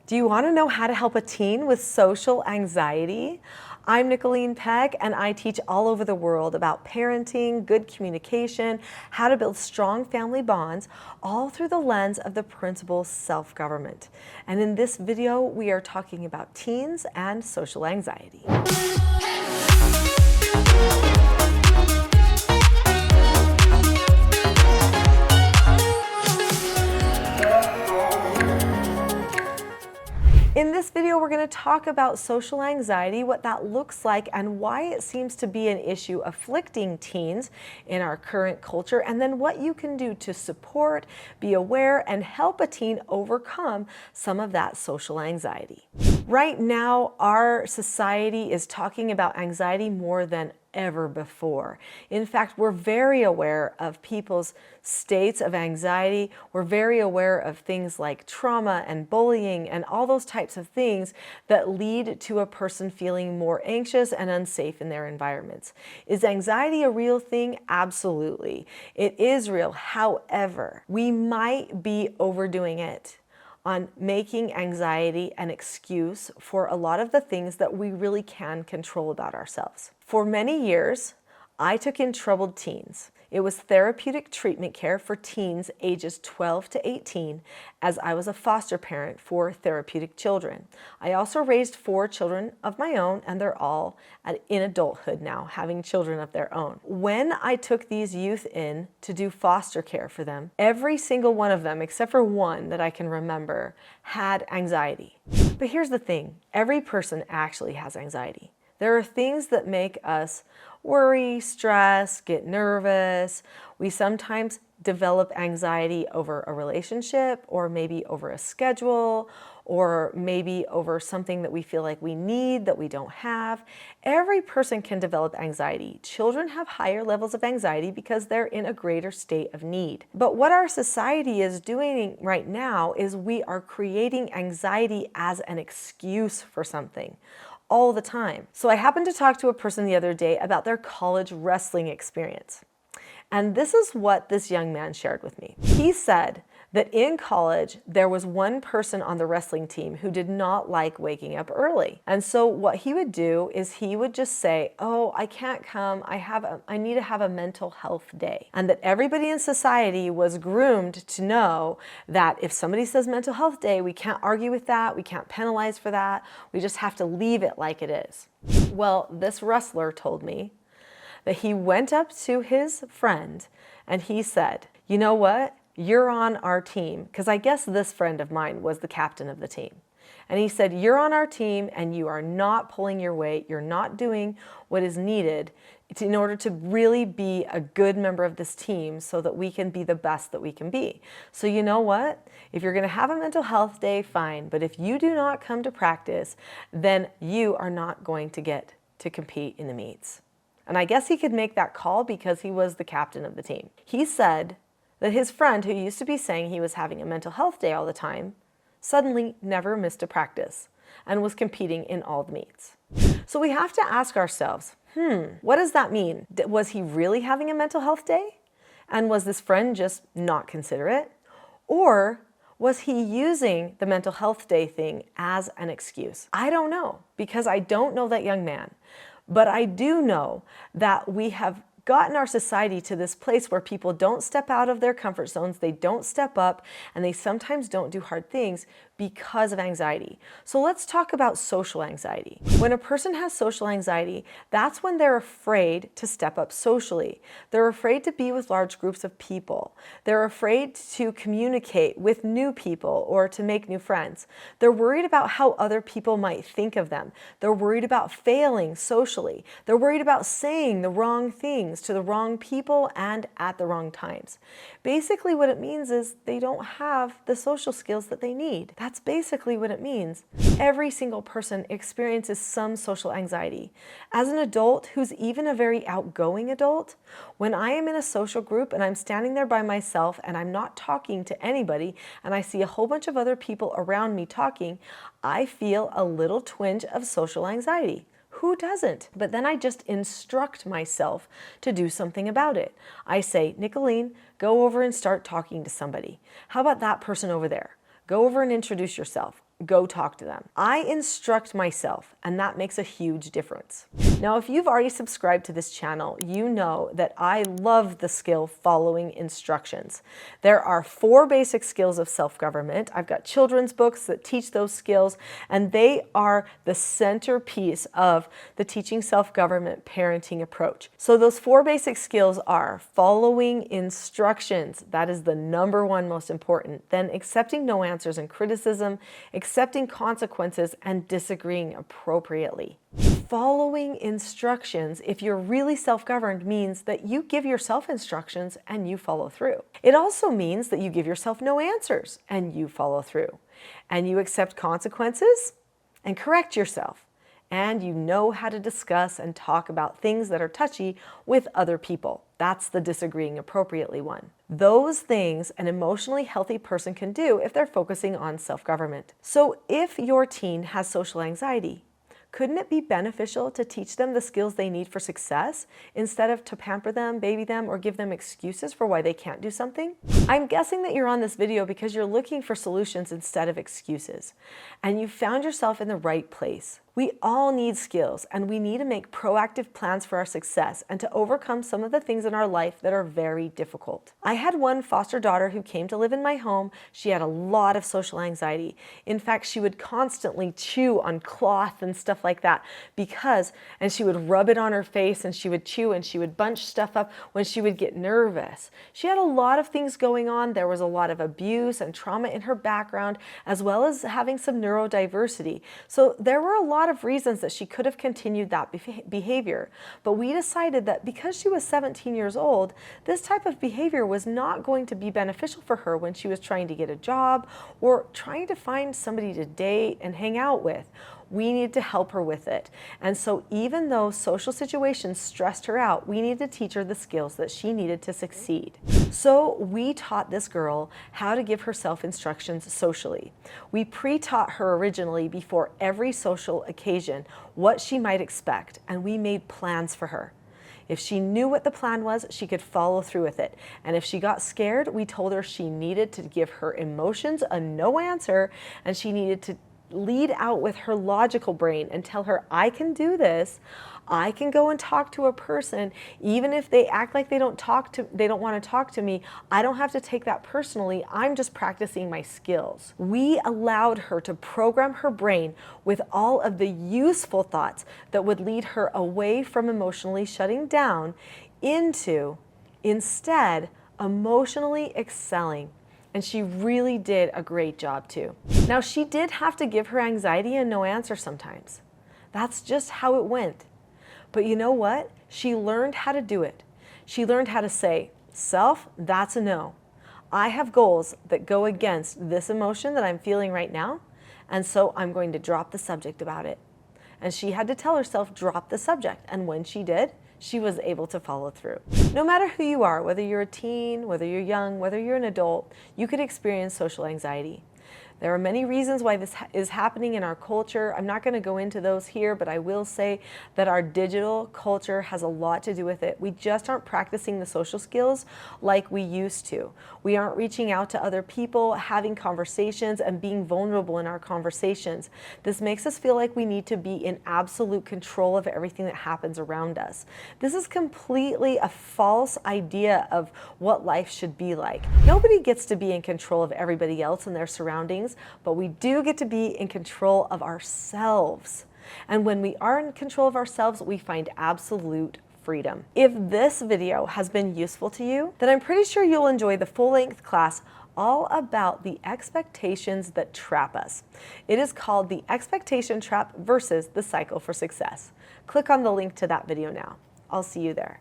Do you want to know how to help a teen with social anxiety? I'm Nicholeen Peck, and I teach all over the world about parenting, good communication, how to build strong family bonds, all through the lens of the principle self-government. And in this video, we are talking about teens and social anxiety. In this video, we're going to talk about social anxiety, what that looks like, and why it seems to be an issue afflicting teens in our current culture, and then what you can do to support, be aware, and help a teen overcome some of that social anxiety. Right now, our society is talking about anxiety more than ever before. In fact, we're very aware of people's states of anxiety. We're very aware of things like trauma and bullying and all those types of things that lead to a person feeling more anxious and unsafe in their environments. Is anxiety a real thing? Absolutely. It is real. However, we might be overdoing it on making anxiety an excuse for a lot of the things that we really can control about ourselves. For many years, I took in troubled teens. It was therapeutic treatment care for teens ages 12 to 18, as I was a foster parent for therapeutic children. I also raised 4 children of my own, and they're all in adulthood now, having children of their own. When I took these youth in to do foster care for them, every single one of them, except for one that I can remember, had anxiety. But here's the thing, every person actually has anxiety. There are things that make us worry, stress, get nervous. We sometimes develop anxiety over a relationship, or maybe over a schedule, or maybe over something that we feel like we need that we don't have. Every person can develop anxiety. Children have higher levels of anxiety because they're in a greater state of need. But what our society is doing right now is we are creating anxiety as an excuse for something all the time. So I happened to talk to a person the other day about their college wrestling experience. And this is what this young man shared with me. He said that in college, there was one person on the wrestling team who did not like waking up early. And so what he would do is he would just say, oh, I can't come, I need to have a mental health day. And that everybody in society was groomed to know that if somebody says mental health day, we can't argue with that, we can't penalize for that, we just have to leave it like it is. Well, this wrestler told me that he went up to his friend and he said, you know what? You're on our team, because I guess this friend of mine was the captain of the team. And he said, you're on our team and you are not pulling your weight. You're not doing what is needed in order to really be a good member of this team so that we can be the best that we can be. So you know what? If you're going to have a mental health day, fine. But if you do not come to practice, then you are not going to get to compete in the meets. And I guess he could make that call because he was the captain of the team. He said that his friend, who used to be saying he was having a mental health day all the time, suddenly never missed a practice and was competing in all the meets. So we have to ask ourselves, what does that mean? Was he really having a mental health day? And was this friend just not considerate? Or was he using the mental health day thing as an excuse? I don't know, because I don't know that young man. But I do know that we have gotten our society to this place where people don't step out of their comfort zones, they don't step up, and they sometimes don't do hard things because of anxiety. So let's talk about social anxiety. When a person has social anxiety, that's when they're afraid to step up socially. They're afraid to be with large groups of people. They're afraid to communicate with new people or to make new friends. They're worried about how other people might think of them. They're worried about failing socially. They're worried about saying the wrong things to the wrong people and at the wrong times. Basically, what it means is they don't have the social skills that they need. That's basically what it means. Every single person experiences some social anxiety. As an adult who's even a very outgoing adult, when I am in a social group and I'm standing there by myself and I'm not talking to anybody and I see a whole bunch of other people around me talking, I feel a little twinge of social anxiety. Who doesn't? But then I just instruct myself to do something about it. I say, Nicholeen, go over and start talking to somebody. How about that person over there? Go over and introduce yourself. go talk to them. I instruct myself, and that makes a huge difference. Now, if you've already subscribed to this channel, you know that I love the skill following instructions. There are 4 basic skills of self-government. I've got children's books that teach those skills, and they are the centerpiece of the teaching self-government parenting approach. So those 4 basic skills are following instructions. That is the number 1 most important. Then accepting no answers and criticism, accepting consequences, and disagreeing appropriately. Following instructions, if you're really self-governed, means that you give yourself instructions and you follow through. It also means that you give yourself no answers and you follow through. And you accept consequences and correct yourself. And you know how to discuss and talk about things that are touchy with other people. That's the disagreeing appropriately one. Those things an emotionally healthy person can do if they're focusing on self-government. So if your teen has social anxiety, couldn't it be beneficial to teach them the skills they need for success instead of to pamper them, baby them, or give them excuses for why they can't do something? I'm guessing that you're on this video because you're looking for solutions instead of excuses, and you found yourself in the right place. We all need skills, and we need to make proactive plans for our success and to overcome some of the things in our life that are very difficult. I had one foster daughter who came to live in my home. She had a lot of social anxiety. In fact, she would constantly chew on cloth and stuff like that and she would rub it on her face, and she would chew, and she would bunch stuff up when she would get nervous. She had a lot of things going on. There was a lot of abuse and trauma in her background, as well as having some neurodiversity. So there were a lot of reasons that she could have continued that behavior. But we decided that because she was 17 years old, this type of behavior was not going to be beneficial for her when she was trying to get a job or trying to find somebody to date and hang out with. We needed to help her with it. And so even though social situations stressed her out, we needed to teach her the skills that she needed to succeed. So we taught this girl how to give herself instructions socially. We pre-taught her originally before every social occasion what she might expect, and we made plans for her. If she knew what the plan was, she could follow through with it. And if she got scared, we told her she needed to give her emotions a no answer, and she needed to lead out with her logical brain and tell her, I can do this. I can go and talk to a person, even if they act like they don't want to talk to me. I don't have to take that personally. I'm just practicing my skills. We allowed her to program her brain with all of the useful thoughts that would lead her away from emotionally shutting down into, instead, emotionally excelling. And she really did a great job too. Now, she did have to give her anxiety a no answer sometimes. That's just how it went. But you know what? She learned how to do it. She learned how to say, self, that's a no. I have goals that go against this emotion that I'm feeling right now, and so I'm going to drop the subject about it. And she had to tell herself, drop the subject. And when she did, she was able to follow through. No matter who you are, whether you're a teen, whether you're young, whether you're an adult, you could experience social anxiety. There are many reasons why this is happening in our culture. I'm not going to go into those here, but I will say that our digital culture has a lot to do with it. We just aren't practicing the social skills like we used to. We aren't reaching out to other people, having conversations, and being vulnerable in our conversations. This makes us feel like we need to be in absolute control of everything that happens around us. This is completely a false idea of what life should be like. Nobody gets to be in control of everybody else and their surroundings, but we do get to be in control of ourselves. And when we are in control of ourselves, we find absolute freedom. If this video has been useful to you, then I'm pretty sure you'll enjoy the full-length class all about the expectations that trap us. It is called The Expectation Trap versus the Cycle for Success. Click on the link to that video now. I'll see you there.